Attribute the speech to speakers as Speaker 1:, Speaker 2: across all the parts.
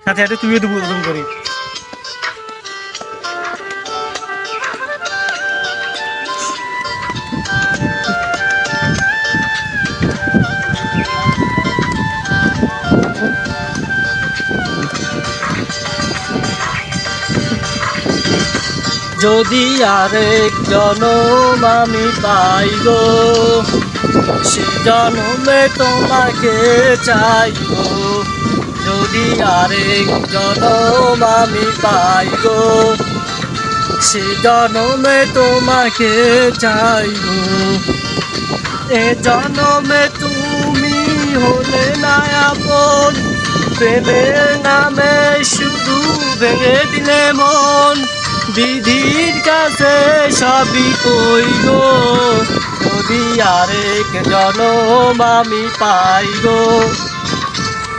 Speaker 1: সাথে সাথে তুইও দেবো ওরকম করে। যদি আরেক জনম আমি পাই গো, সে জনমে তোমাকে চাইব। যদি আরেক জনম আমি পাই গো, সে জনমে তোমাকে চাইব। এ জনমে তুমি হলে না আপন, প্রেমের নামে শুধু ভেঙে দিলে মন। বিধির কাছে সবই কই গো, যদি আরেক জনম আমি পাই গো,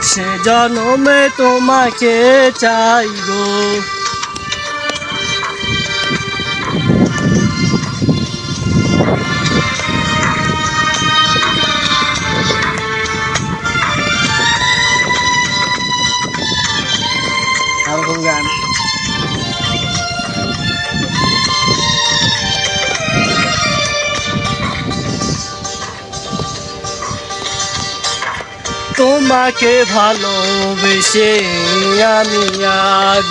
Speaker 1: সে জনমে তোমাকে চাই গো। গান তোমাকে ভালোবেসে আমি আজ